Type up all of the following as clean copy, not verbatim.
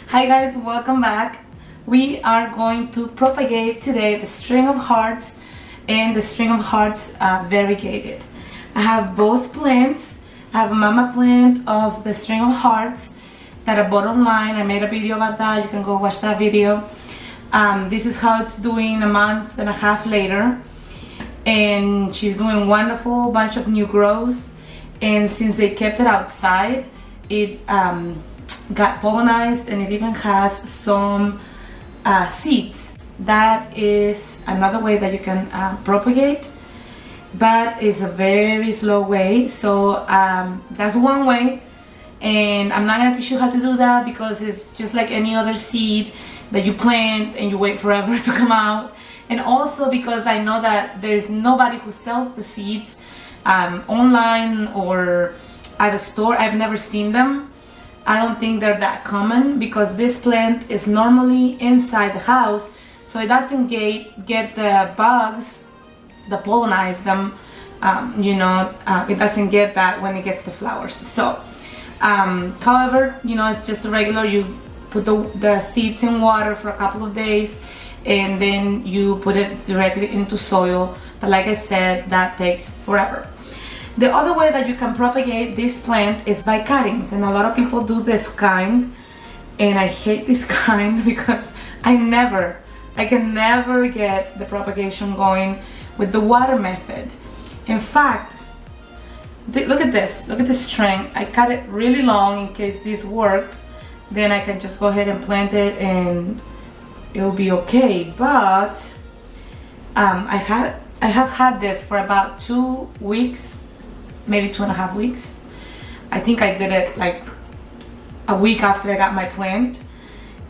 Hi guys, welcome back. We are going to propagate today the string of hearts and the string of hearts variegated. I have both plants. I have a mama plant of the string of hearts that I bought online. I made a video about that. You can go watch that video. This is how it's doing a month and a half later. And she's doing wonderful, bunch of new growth. And since they kept it outside, it got pollinized and it even has some seeds. That is another way that you can propagate, but it's a very slow way. So that's one way, and I'm not gonna teach you how to do that because it's just like any other seed that you plant and you wait forever to come out. And also because I know that there's nobody who sells the seeds online or at a store. I've never seen them. I don't think they're that common because this plant is normally inside the house, so it doesn't get the bugs that pollinize them. It doesn't get that when it gets the flowers. So however, it's just a regular, you put the seeds in water for a couple of days and then you put it directly into soil. But like I said, that takes forever. The other way that you can propagate this plant is by cuttings, and a lot of people do this kind, and I hate this kind because I can never get the propagation going with the water method. In fact, look at this string. I cut it really long in case this worked, then I can just go ahead and plant it and it'll be okay. But I have had this for about 2 weeks, maybe 2.5 weeks. I think I did it like a week after I got my plant,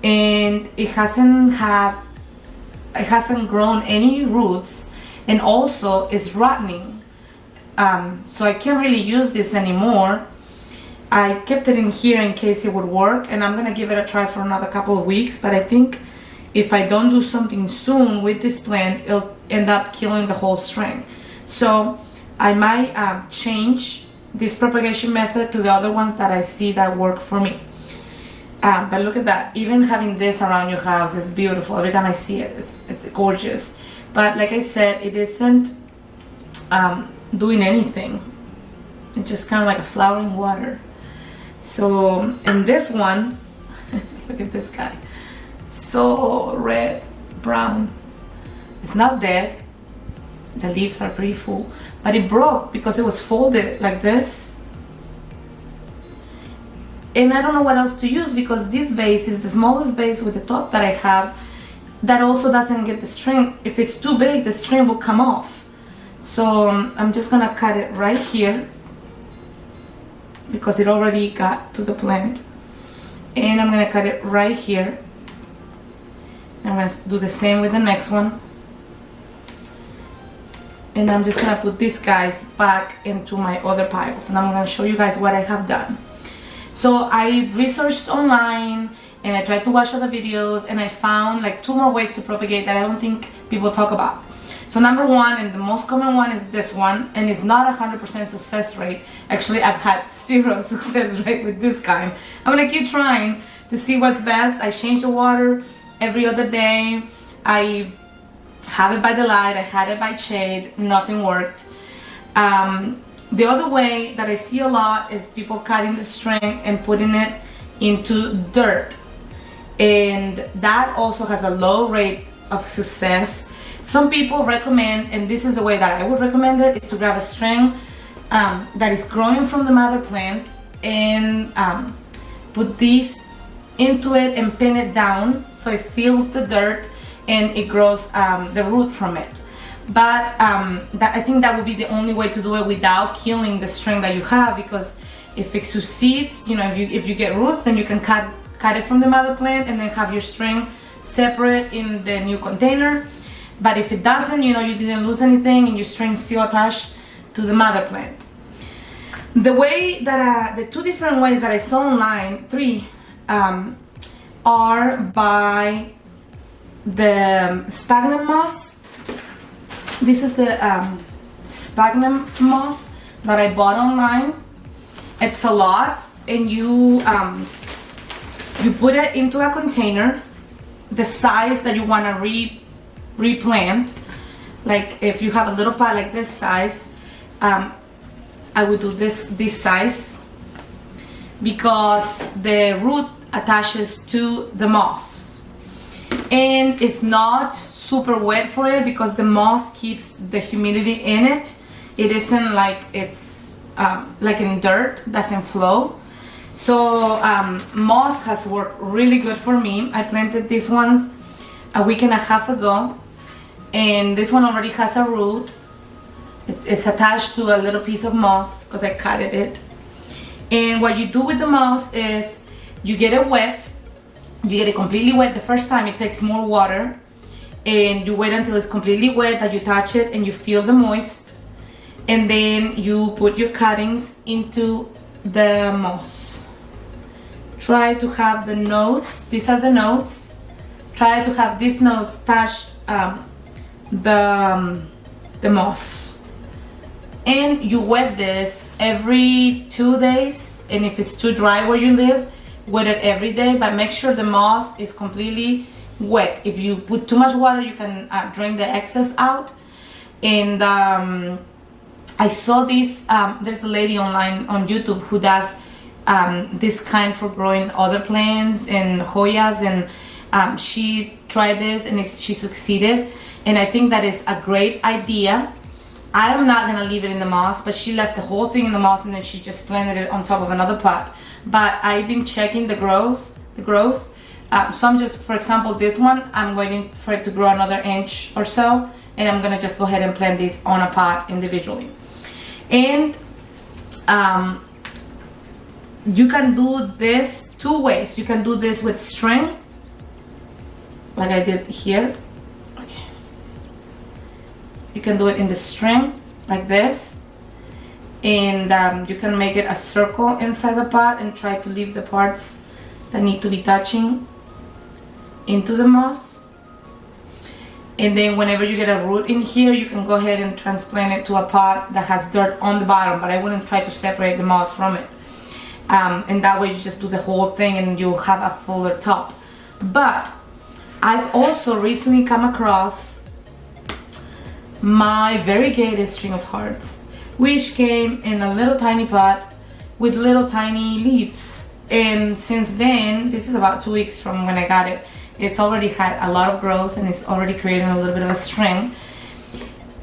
and it hasn't grown any roots, and also it's rotting. So I can't really use this anymore. I kept it in here in case it would work, and I'm gonna give it a try for another couple of weeks, but I think if I don't do something soon with this plant, it'll end up killing the whole string. So I might change this propagation method to the other ones that I see that work for me. But look at that, even having this around your house is beautiful. Every time I see it, it's gorgeous. But like I said, it isn't doing anything. It's just kind of like a flowering water. So in this one, look at this guy. So red, brown. It's not dead. The leaves are pretty full, but it broke because it was folded like this. And I don't know what else to use because this vase is the smallest vase with the top that I have that also doesn't get the string. If it's too big, the string will come off. So I'm just gonna cut it right here because it already got to the plant. And I'm gonna cut it right here. I'm gonna do the same with the next one. And I'm just gonna put these guys back into my other piles, and I'm gonna show you guys what I have done. So I researched online and I tried to watch other videos, and I found like 2 more ways to propagate that I don't think people talk about. So number one, and the most common one, is this one, and it's not 100% success rate. Actually, I've had 0 success rate with this kind. I'm gonna keep trying to see what's best. I change the water every other day. I have it by the light, I had it by shade, nothing worked. The other way that I see a lot is people cutting the string and putting it into dirt, and that also has a low rate of success. Some people recommend, and this is the way that I would recommend it, is to grab a string that is growing from the mother plant and put this into it and pin it down so it feels the dirt and it grows the root from it. But I think that would be the only way to do it without killing the string that you have, because if it succeeds, if you get roots, then you can cut it from the mother plant and then have your string separate in the new container. But if it doesn't, you didn't lose anything and your string's still attached to the mother plant. The 2 different ways that I saw online, 3, are by the sphagnum moss. This is the sphagnum moss that I bought online. It's a lot, and you You put it into a container, the size that you want to replant. Like if you have a little pot like this size, I would do this size, because the root attaches to the moss, and it's not super wet for it because the moss keeps the humidity in it. It isn't like it's like in dirt, doesn't flow. So moss has worked really good for me. I planted these ones a week and a half ago, and this one already has a root. It's attached to a little piece of moss because I cut it. And what you do with the moss is you get it wet. You get it completely wet the first time. It takes more water, and you wait until it's completely wet, that you touch it and you feel the moist, and then you put your cuttings into the moss. Try to have the nodes, these are the nodes, try to have these nodes touch the moss. And you wet this every 2 days, and if it's too dry where you live, wet it every day, but make sure the moss is completely wet. If you put too much water, you can drain the excess out. And I saw this, there's a lady online on YouTube who does this kind for growing other plants and Hoyas, and she tried this and she succeeded, and I think that is a great idea. I'm not gonna leave it in the moss, but she left the whole thing in the moss and then she just planted it on top of another pot. But I've been checking the growth. So I'm just, for example, this one, I'm waiting for it to grow another inch or so, and I'm gonna just go ahead and plant this on a pot individually. And you can do this 2 ways. You can do this with string, like I did here. Okay. You can do it in the string, like this. And you can make it a circle inside the pot and try to leave the parts that need to be touching into the moss. And then whenever you get a root in here, you can go ahead and transplant it to a pot that has dirt on the bottom, but I wouldn't try to separate the moss from it. And that way you just do the whole thing and you have a fuller top. But I've also recently come across my variegated string of hearts, which came in a little tiny pot with little tiny leaves. And since then, this is about 2 weeks from when I got it, it's already had a lot of growth and it's already creating a little bit of a string.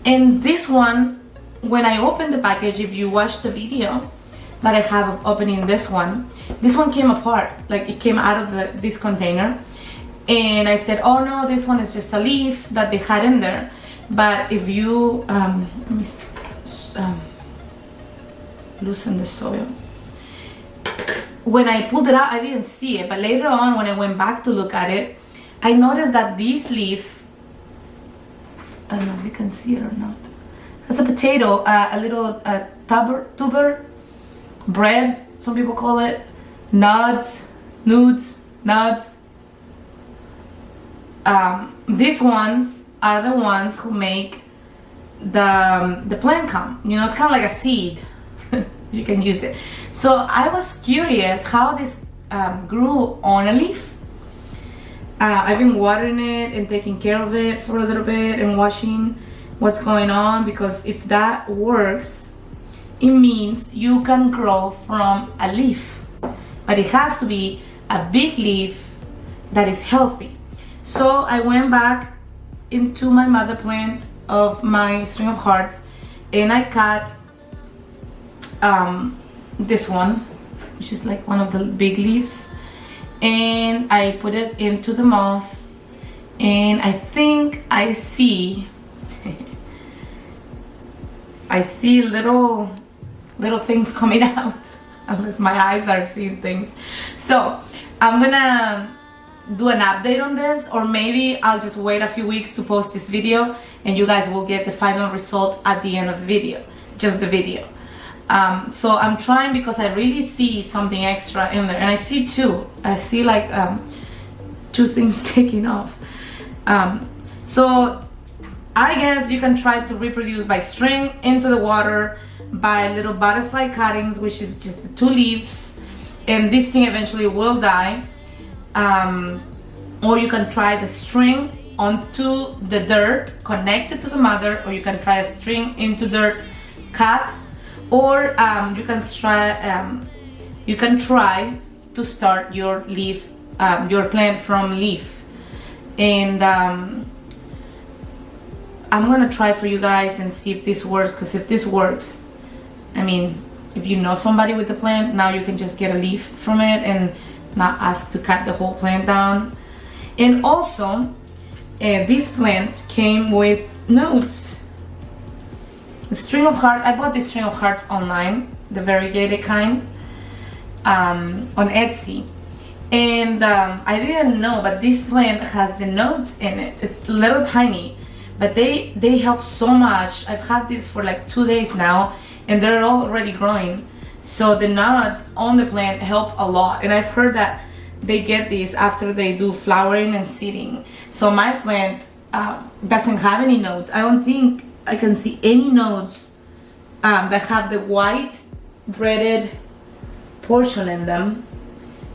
And this one, when I opened the package, if you watch the video that I have of opening this one came apart, like it came out of this container. And I said, oh no, this one is just a leaf that they had in there. But if you, let me loosen the soil. When I pulled it out, I didn't see it, but later on when I went back to look at it, I noticed that this leaf, I don't know if you can see it or not, has a potato, a little tuber, bread, some people call it, nuts. These ones are the ones who make the plant come. You know, it's kind of like a seed. You can use it. So I was curious how this grew on a leaf. I've been watering it and taking care of it for a little bit and watching what's going on, because if that works, it means you can grow from a leaf, but it has to be a big leaf that is healthy. So I went back into my mother plant of my string of hearts and I cut this one, which is like one of the big leaves, and I put it into the moss, and I think I see little things coming out, unless my eyes are seeing things. So I'm gonna do an update on this, or maybe I'll just wait a few weeks to post this video and you guys will get the final result at the end of the video, just the video. So I'm trying, because I really see something extra in there, and I see two. I see like 2 things taking off. So I guess you can try to reproduce by string into the water, by little butterfly cuttings, which is just the 2 leaves, and this thing eventually will die. or you can try the string onto the dirt connected to the mother, or you can try a string into dirt cut, or you can try to start your leaf, your plant from leaf. And I'm gonna try for you guys and see if this works, because if this works, I mean, if you know somebody with the plant, now you can just get a leaf from it and not ask to cut the whole plant down. And also, this plant came with notes. The string of hearts, I bought this string of hearts online, the variegated kind, on Etsy. And I didn't know, but this plant has the notes in it. It's little tiny, but they help so much. I've had this for like 2 days now, and they're already growing. So the nuts on the plant help a lot. And I've heard that they get these after they do flowering and seeding. So my plant doesn't have any nodes. I don't think I can see any nodes that have the white breaded portion in them.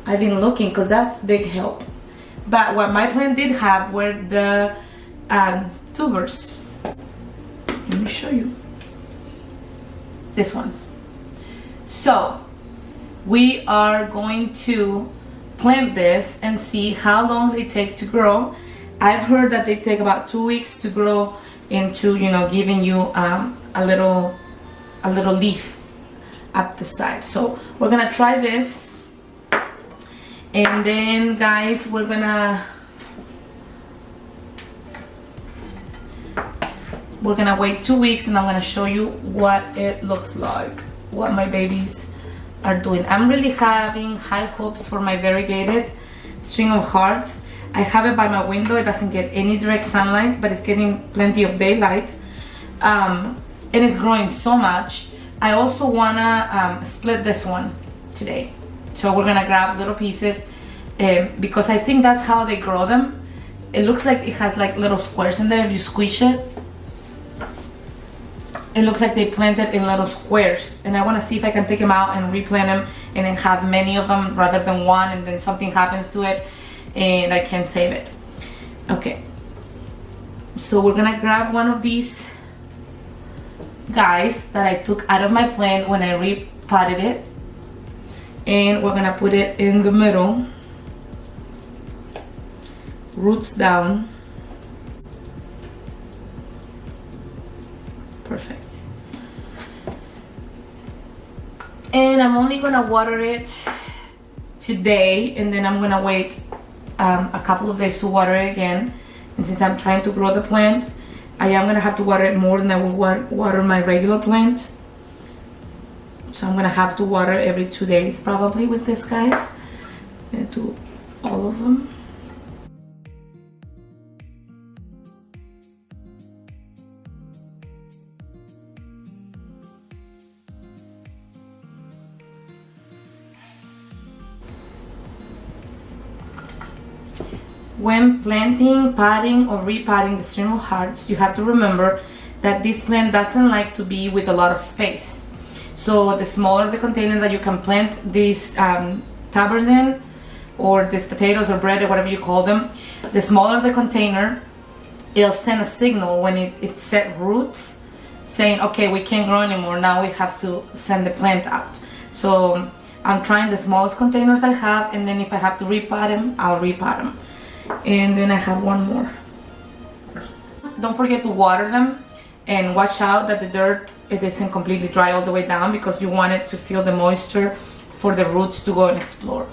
I've been looking, because that's big help. But what my plant did have were the tubers. Let me show you. These ones. So we are going to plant this and see how long they take to grow. I've heard that they take about 2 weeks to grow into, you know, giving you a little leaf up the side. So we're gonna try this, and then guys, we're gonna wait 2 weeks, and I'm gonna show you what it looks like, what my babies are doing. I'm really having high hopes for my variegated string of hearts. I have it by my window. It doesn't get any direct sunlight, but it's getting plenty of daylight, and it's growing so much. I also wanna split this one today, so we're gonna grab little pieces, because I think that's how they grow them. It looks like it has like little squares in there. If you squish it, it looks like they planted in little squares, and I want to see if I can take them out and replant them and then have many of them rather than one, and then something happens to it and I can't save it. Okay, so we're gonna grab one of these guys that I took out of my plant when I repotted it, and we're gonna put it in the middle, roots down. Perfect. And I'm only gonna water it today, and then I'm gonna wait a couple of days to water it again. And since I'm trying to grow the plant, I am gonna have to water it more than I will water my regular plant. So I'm gonna have to water every 2 days probably with this, guys. I'm gonna do all of them. When planting, potting, or repotting the string of hearts, you have to remember that this plant doesn't like to be with a lot of space. So the smaller the container that you can plant these tubers in, or these potatoes or bread or whatever you call them, the smaller the container, it'll send a signal when it set roots saying, okay, we can't grow anymore, now we have to send the plant out. So I'm trying the smallest containers I have, and then if I have to repot them, I'll repot them. And then I have one more. Don't forget to water them, and watch out that the dirt, it isn't completely dry all the way down, because you want it to feel the moisture for the roots to go and explore.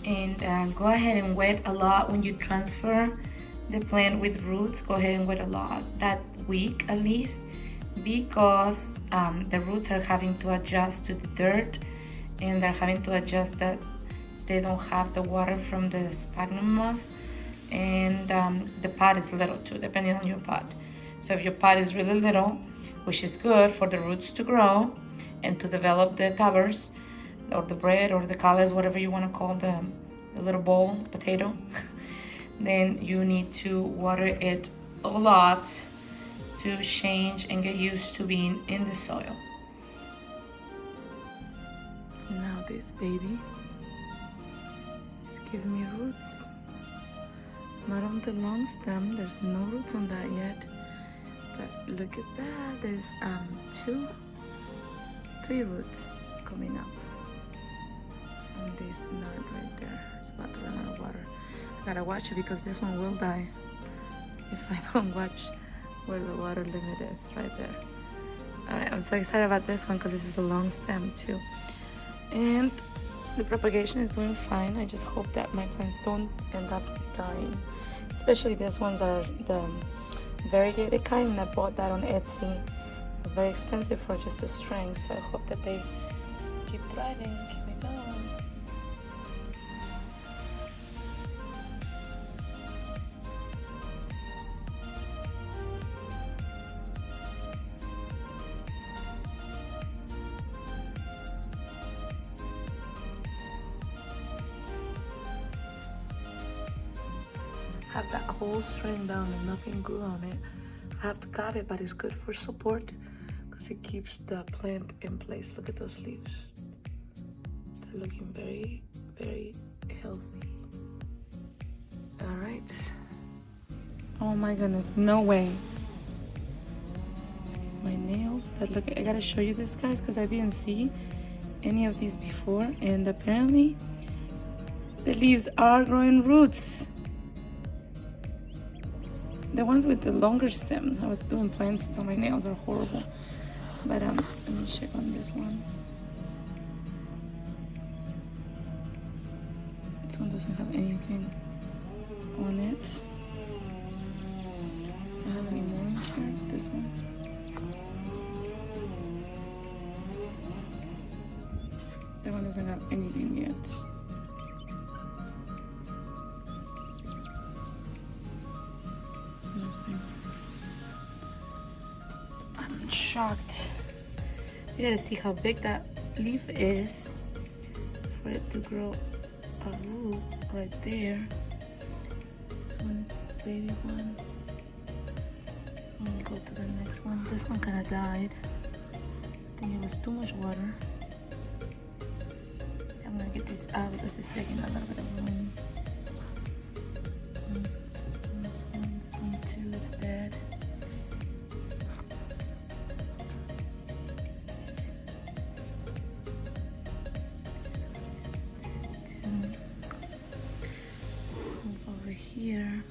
And go ahead and wet a lot when you transfer the plant with roots. Go ahead and wet a lot that week at least, because the roots are having to adjust to the dirt, and they're having to adjust that they don't have the water from the sphagnum moss. And the pot is little too, depending on your pot. So if your pot is really little, which is good for the roots to grow and to develop the tubers or the bread or the collards, whatever you want to call the little bowl potato, then you need to water it a lot to change and get used to being in the soil. Now this baby is giving me roots. Not on the long stem, there's no roots on that yet. But look at that, there's 3 roots coming up. And this nut right there, it's about to run out of water. I gotta watch it because this one will die if I don't watch where the water limit is, right there. Alright, I'm so excited about this one because this is the long stem too. And the propagation is doing fine. I just hope that my plants don't end up dying. Especially these ones that are the variegated kind, and I bought that on Etsy. It was very expensive for just a string, so I hope that they keep thriving, keep it going. Have that whole string down and nothing grew on it. I have to cut it, but it's good for support because it keeps the plant in place. Look at those leaves. They're looking very, very healthy. All right. Oh my goodness, no way. Excuse my nails, but look, I gotta show you this, guys, because I didn't see any of these before, and apparently the leaves are growing roots. The ones with the longer stem. I was doing plants, so my nails are horrible. But let me check on this one. This one doesn't have anything on it. Do I have any more in here? This one. That one doesn't have anything yet. I'm shocked. You gotta see how big that leaf is for it to grow a root right there. This one is the baby one. Let me go to the next one. This one kind of died. I think it was too much water. I'm gonna get this out because it's taking a little bit of room. This one too is dead. Here.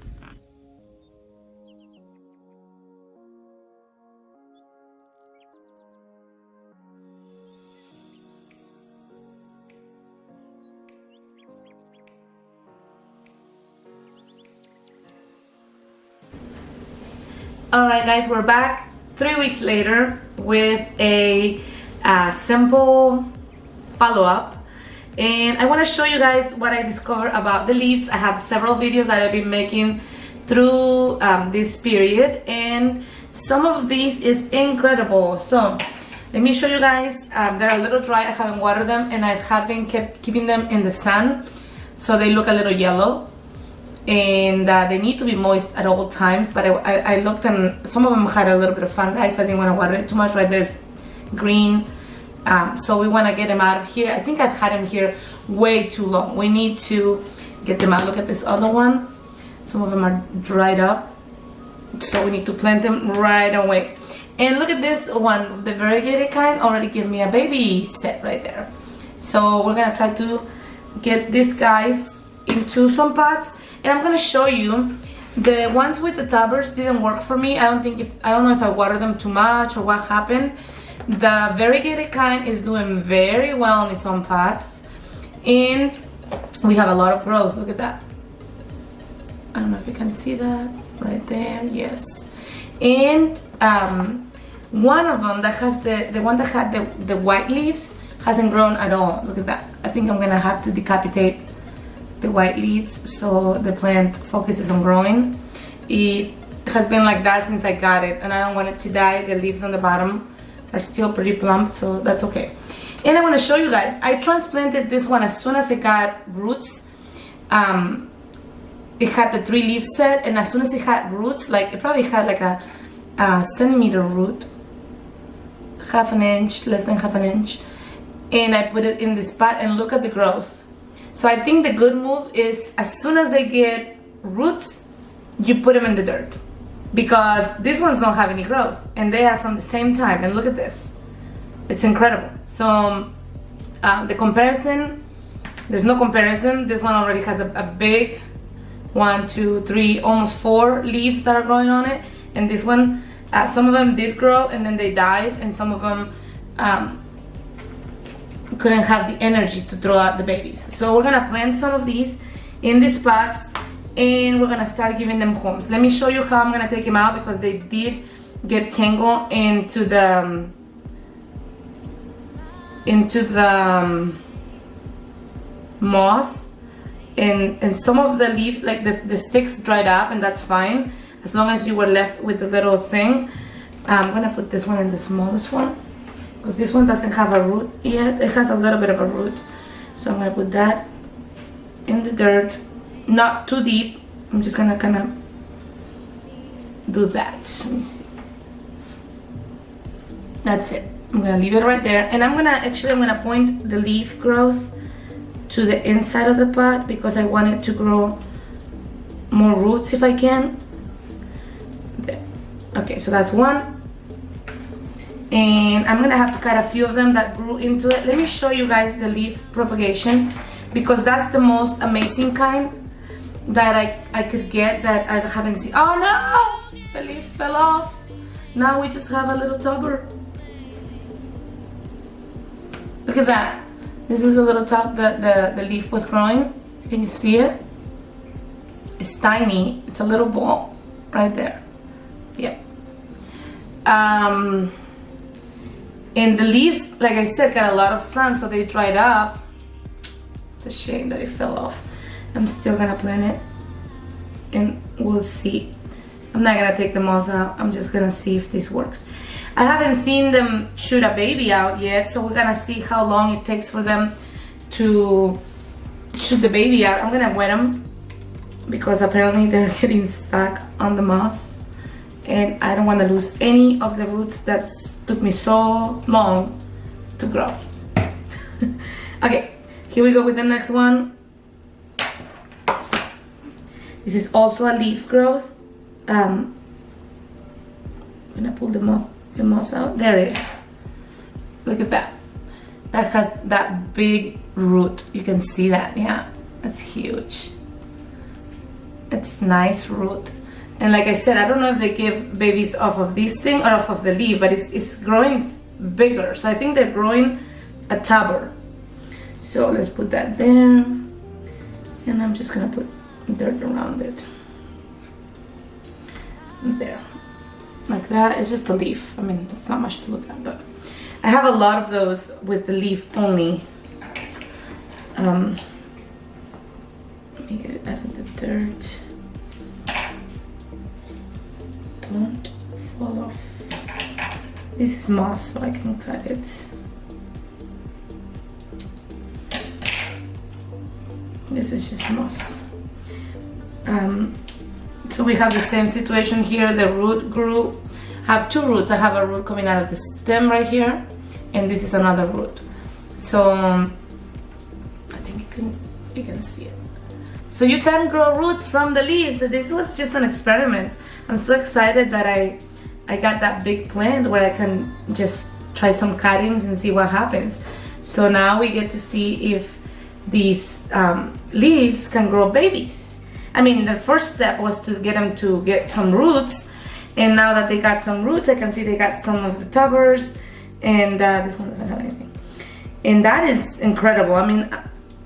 Alright guys, we're back 3 weeks later with a simple follow-up. And I want to show you guys what I discovered about the leaves. I have several videos that I've been making through this period, and some of these is incredible. So let me show you guys. They're a little dry. I haven't watered them, and I have been keeping them in the sun, so they look a little yellow, and they need to be moist at all times. But I looked, and some of them had a little bit of fungi, so I didn't want to water it too much. Right there's green. So we want to get them out of here. I think I've had them here way too long. We need to get them out. Look at this other one. Some of them are dried up, so we need to plant them right away. And look at this one, the variegated kind already gave me a baby set right there. So we're gonna try to get these guys into some pots, and I'm gonna show you the ones with the tubers didn't work for me. I don't know if I watered them too much or what happened. The variegated kind is doing very well in its own pots, and we have a lot of growth. Look at that. I don't know if you can see that right there. Yes. And one of them that has the one that had the white leaves hasn't grown at all. Look at that. I think I'm gonna have to decapitate the white leaves so the plant focuses on growing. It has been like that since I got it, and I don't want it to die. The leaves on the bottom are still pretty plump, so that's okay. And I want to show you guys, I transplanted this one as soon as it got roots. It had the 3 leaf set, and as soon as it had roots, like it probably had like a centimeter root, half an inch, less than half an inch, and I put it in this pot, and look at the growth. So I think the good move is as soon as they get roots, you put them in the dirt, because these ones don't have any growth, and they are from the same time. And look at this, it's incredible. So the comparison, there's no comparison. This one already has a big 1, 2, 3, almost 4 leaves that are growing on it, and this one, some of them did grow and then they died, and some of them couldn't have the energy to throw out the babies. So we're gonna plant some of these in these pots, and we're gonna start giving them homes. Let me show you how I'm gonna take them out, because they did get tangled into the moss, and some of the leaves, like the sticks, dried up, and that's fine as long as you were left with the little thing. I'm gonna put this one in the smallest one, because this one doesn't have a root yet. It has a little bit of a root, so I'm gonna put that in the dirt, not too deep. I'm just gonna kind of do that. Let me see. That's it. I'm gonna leave it right there, and I'm gonna point the leaf growth to the inside of the pot, because I want it to grow more roots if I can. There. Okay, so that's one, and I'm gonna have to cut a few of them that grew into it. Let me show you guys the leaf propagation, because that's the most amazing kind that I could get that I haven't seen. Oh no, the leaf fell off. Now we just have a little tuber. Look at that. This is the little top that the leaf was growing. Can you see it? It's tiny. It's a little ball right there. Yep. And the leaves, like I said, got a lot of sun, so they dried up. It's a shame that it fell off. I'm still gonna plant it, and we'll see. I'm not gonna take the moss out. I'm just gonna see if this works. I haven't seen them shoot a baby out yet, so we're gonna see how long it takes for them to shoot the baby out. I'm gonna wet them, because apparently they're getting stuck on the moss, and I don't want to lose any of the roots that took me so long to grow. Okay, here we go with the next one. This is also a leaf growth. I'm gonna pull the moss out. There it is. Look at that. That has that big root. You can see that. Yeah, that's huge. It's nice root. And like I said, I don't know if they give babies off of this thing or off of the leaf, but it's growing bigger. So I think they're growing a tuber. So let's put that there, and I'm just gonna put dirt around it. There, like that. It's just a leaf. I mean, it's not much to look at, but I have a lot of those with the leaf only. Let me get it out of the dirt. Don't fall off. This is moss, so I can cut it. This is just moss. So we have the same situation here. The root grew. I have 2 roots. I have a root coming out of the stem right here, and this is another root. So I think you can see it. So you can grow roots from the leaves. This was just an experiment. I'm so excited that I got that big plant where I can just try some cuttings and see what happens. So now we get to see if these leaves can grow babies. I mean, the first step was to get them to get some roots, and now that they got some roots, I can see they got some of the tubers, and this one doesn't have anything. And that is incredible. I mean,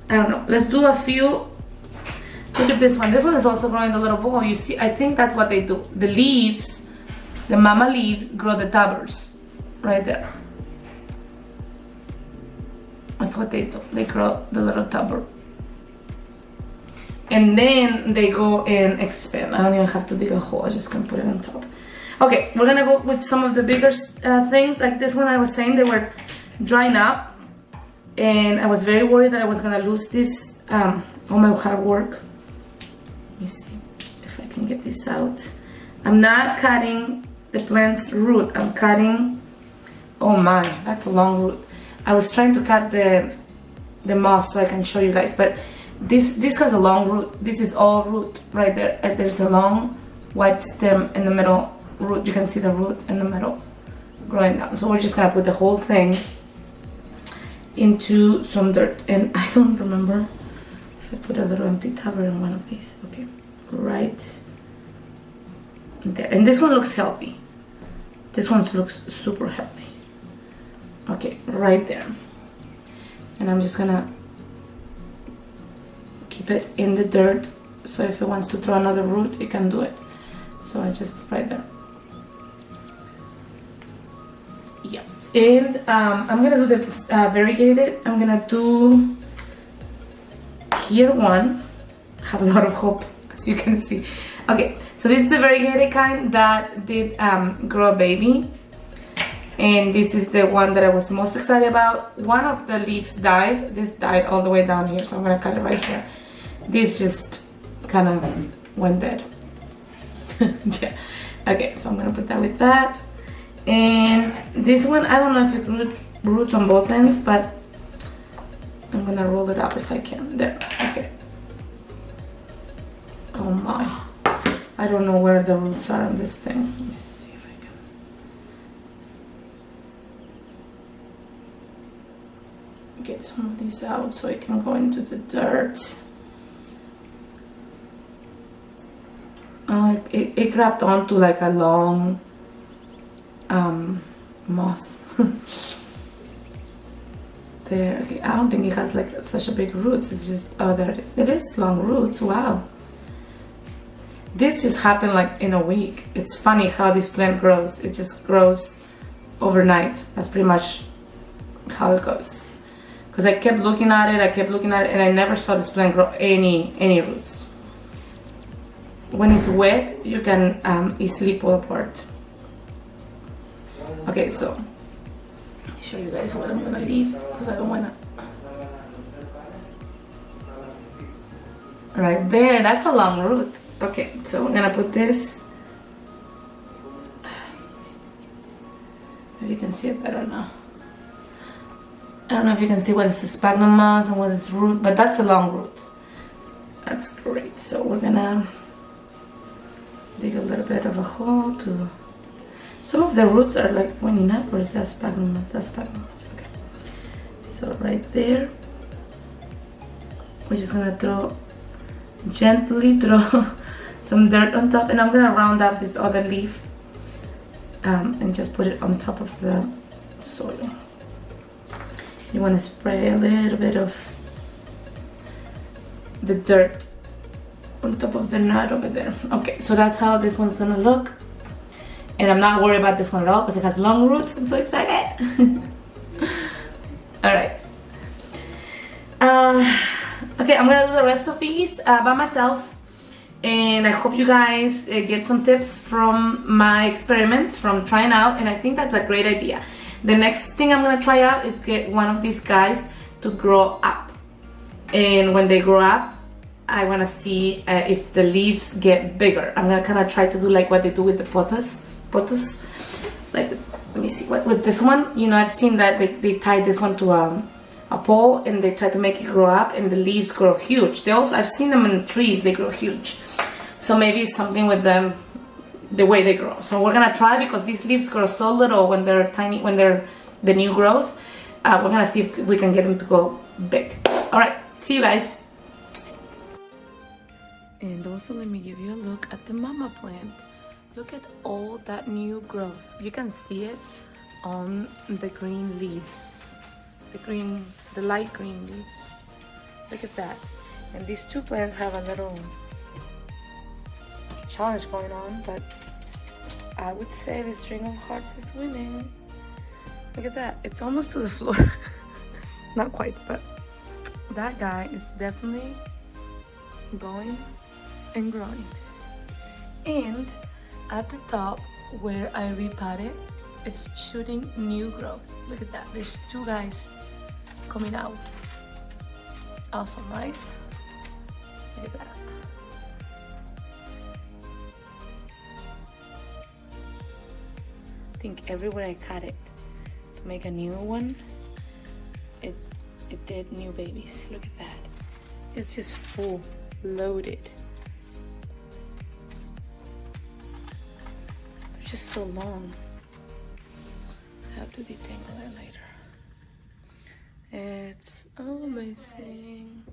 I don't know. Let's do a few. Look at this one. This one is also growing a little ball. You see, I think that's what they do. The leaves, the mama leaves, grow the tubers right there. That's what they do. They grow the little tuber. And then they go and expand. I don't even have to dig a hole. I just can put it on top. Okay, we're gonna go with some of the bigger things. Like this one I was saying, they were drying up. And I was very worried that I was gonna lose this, all my hard work. Let me see if I can get this out. I'm not cutting the plant's root. I'm cutting, oh my, that's a long root. I was trying to cut the moss so I can show you guys, but this has a long root. This is all root right there. And there's a long white stem in the middle root. You can see the root in the middle growing down. So we're just gonna put the whole thing into some dirt. And I don't remember if I put a little empty tuber in one of these. Okay, right there. And this one looks healthy. This one looks super healthy. Okay, right there. And I'm just gonna keep it in the dirt, so if it wants to throw another root, it can do it. So I just right there. Yeah. And I'm gonna do the variegated. I'm gonna do here one. I have a lot of hope, as you can see. Okay, so this is the variegated kind that did grow a baby. And this is the one that I was most excited about. One of the leaves died. This died all the way down here, so I'm gonna cut it right here. This just kind of went dead. Yeah. Okay, so I'm gonna put that with that. And this one, I don't know if it grew roots on both ends, but I'm gonna roll it up if I can. There, okay. Oh my. I don't know where the roots are on this thing. Let me see if I can get some of these out so it can go into the dirt. Oh, it grabbed onto like a long moss. There, okay, I don't think it has like such a big roots. It's just, oh, there it is. It is long roots, wow. This just happened like in a week. It's funny how this plant grows. It just grows overnight. That's pretty much how it goes. Because I kept looking at it, and I never saw this plant grow any roots. When it's wet, you can easily pull apart. Okay, so let me show you guys what I'm gonna leave, because I don't wanna. Right there, that's a long root. Okay, so we're gonna put this. If you can see it better now. I don't know if you can see what is the sphagnum moss and what is root, but that's a long root. That's great. So we're gonna dig a little bit of a hole to. Some of the roots are like pointing up, or is that sphagnum moss? That's sphagnum moss. Okay. So right there, we're just gonna gently throw some dirt on top, and I'm gonna round up this other leaf and just put it on top of the soil. You want to spray a little bit of the dirt on top of the nut over there. Okay, so that's how this one's gonna look. And I'm not worried about this one at all because it has long roots. I'm so excited. All right. Okay, I'm gonna do the rest of these by myself. And I hope you guys get some tips from my experiments, from trying out. And I think that's a great idea. The next thing I'm gonna try out is get one of these guys to grow up. And when they grow up, I wanna see if the leaves get bigger. I'm gonna kind of try to do like what they do with the pothos. Like, let me see, what with this one, you know, I've seen that they tie this one to a pole and they try to make it grow up, and the leaves grow huge. They also, I've seen them in trees, they grow huge. So maybe it's something with them, the way they grow. So we're gonna try, because these leaves grow so little when they're tiny, when they're the new growth. We're gonna see if we can get them to go big. All right, see you guys. And also let me give you a look at the mama plant. Look at all that new growth. You can see it on the green leaves, the light green leaves. Look at that. And these two plants have a little challenge going on, but I would say the string of hearts is winning. Look at that. It's almost to the floor. Not quite, but that guy is definitely going and growing. And at the top where I repotted, it's shooting new growth. Look at that. There's two guys coming out. Awesome, right? Look at that. I think everywhere I cut it to make a new one, it did new babies. Look at that. It's just full, loaded. They're just so long. I have to detangle it later. It's amazing.